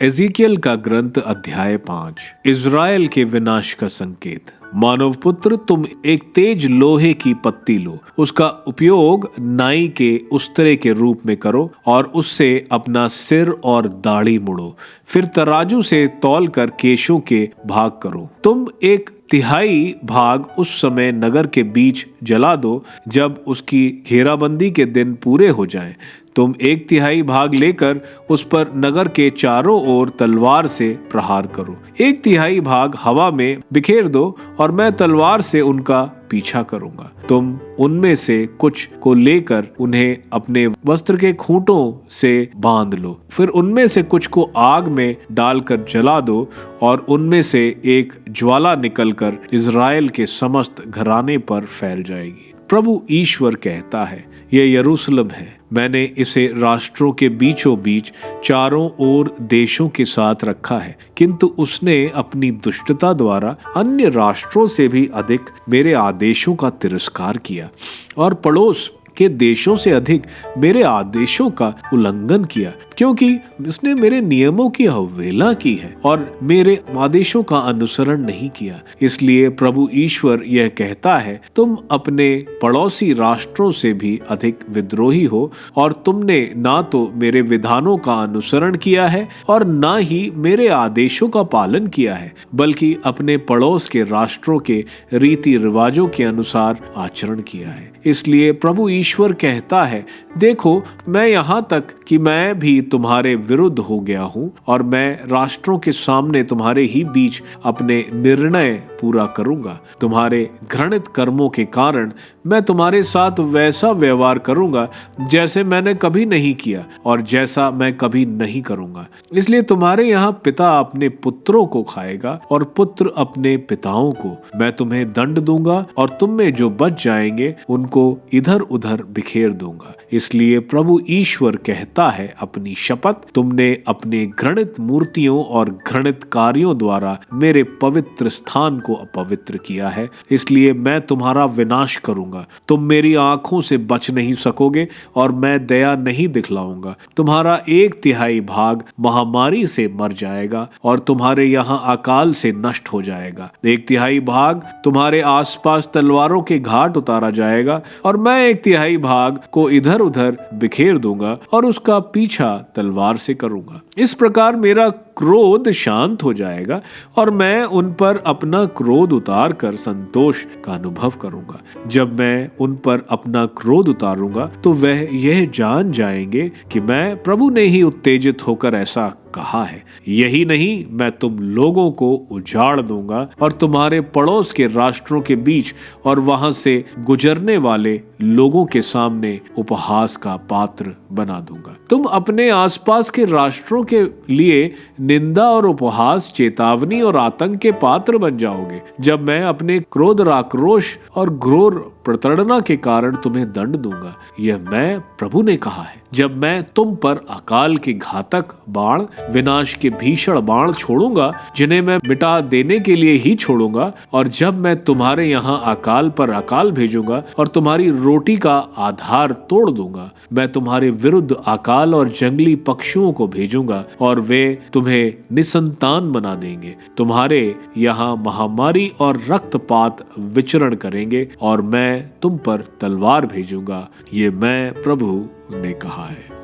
एजिकियल का ग्रंथ अध्याय 5। इज़राइल के विनाश का संकेत। मानव पुत्र, तुम एक तेज लोहे की पत्ती लो, उसका उपयोग नाई के उस्तरे के रूप में करो और उससे अपना सिर और दाढ़ी मुड़ो। फिर तराजू से तौल कर केशों के भाग करो। तुम एक तिहाई भाग उस समय नगर के बीच जला दो जब उसकी घेराबंदी के दिन पूरे हो जाएं। तुम एक तिहाई भाग लेकर उस पर नगर के चारों ओर तलवार से प्रहार करो। एक तिहाई भाग हवा में बिखेर दो और मैं तलवार से उनका पीछा करूंगा। तुम उनमें से कुछ को लेकर उन्हें अपने वस्त्र के खूंटों से बांध लो। फिर उनमें से कुछ को आग में डालकर जला दो और उनमें से एक ज्वाला निकलकर इज़राइल के समस्त घराने पर फैल जाएगी। प्रभु ईश्वर कहता है, यह यरूशलेम है, मैंने इसे राष्ट्रों के बीचों बीच चारों ओर देशों के साथ रखा है, किंतु उसने अपनी दुष्टता द्वारा अन्य राष्ट्रों से भी अधिक मेरे आदेशों का तिरस्कार किया और पड़ोस के देशों से अधिक मेरे आदेशों का उल्लंघन किया, क्योंकि उसने मेरे नियमों की अवहेलना की है और मेरे आदेशों का अनुसरण नहीं किया। इसलिए प्रभु ईश्वर यह कहता है, तुम अपने पड़ोसी राष्ट्रों से भी अधिक विद्रोही हो और तुमने ना तो मेरे विधानों का अनुसरण किया है और ना ही मेरे आदेशों का पालन किया है, बल्कि अपने पड़ोस के राष्ट्रों के रीति रिवाजों के अनुसार आचरण किया है। इसलिए प्रभु ईश्वर कहता है, देखो, मैं यहाँ तक कि मैं भी तुम्हारे विरुद्ध हो गया हूँ और मैं राष्ट्रों के सामने तुम्हारे ही बीच अपने निर्णय पूरा करूंगा। तुम्हारे घृणित कर्मों के कारण मैं तुम्हारे साथ वैसा व्यवहार करूंगा जैसे मैंने कभी नहीं किया और जैसा मैं कभी नहीं करूंगा। इसलिए तुम्हारे यहाँ पिता अपने पुत्रों को खाएगा और पुत्र अपने पिताओं को। मैं तुम्हें दंड दूंगा और तुम में जो बच जाएंगे उनको इधर उधर बिखेर दूंगा। इसलिए प्रभु ईश्वर कहता है अपनी शपथ, तुमने अपने घृणित मूर्तियों और घृणित कार्यों द्वारा मेरे पवित्र स्थान को अपवित्र किया है, इसलिए मैं तुम्हारा विनाश करूंगा। तुम मेरी आंखों से बच नहीं सकोगे और मैं दया नहीं दिखलाऊंगा। तुम्हारा एक तिहाई भाग महामारी से मर जाएगा और तुम्हारे यहाँ अकाल से नष्ट हो जाएगा। एक तिहाई भाग तुम्हारे आसपास तलवारों के घाट उतारा जाएगा और मैं एक तिहाई भाग को इधर उधर बिखेर दूंगा और उसका पीछा तलवार से करूंगा। इस प्रकार मेरा क्रोध शांत हो जाएगा और मैं उन पर अपना क्रोध उतार कर संतोष का अनुभव करूंगा। जब मैं उन पर अपना क्रोध उतारूंगा तो वह यह जान जाएंगे कि मैं प्रभु ने ही उत्तेजित होकर ऐसा कहा है। यही नहीं, मैं तुम लोगों को उजाड़ दूंगा और तुम्हारे पड़ोस के राष्ट्रों के बीच और वहां से गुजरने वाले लोगों के सामने उपहास का पात्र बना दूंगा। तुम अपने आसपास के राष्ट्रों के लिए निंदा और उपहास, चेतावनी और आतंक के पात्र बन जाओगे जब मैं अपने क्रोध, आक्रोश और घोर प्रताड़ना के कारण तुम्हें दंड दूंगा। यह मैं प्रभु ने कहा है। जब मैं तुम पर अकाल के घातक बाण, विनाश के भीषण बाण छोड़ूंगा जिन्हें मैं मिटा देने के लिए ही छोड़ूंगा, और जब मैं तुम्हारे यहाँ अकाल पर अकाल भेजूंगा और तुम्हारी रोटी का आधार तोड़ दूंगा, मैं तुम्हारे विरुद्ध अकाल और जंगली पक्षियों को भेजूंगा और वे तुम्हें निसंतान बना देंगे। तुम्हारे यहाँ महामारी और रक्तपात विचरण करेंगे और मैं तुम पर तलवार भेजूंगा। ये मैं प्रभु ने कहा है।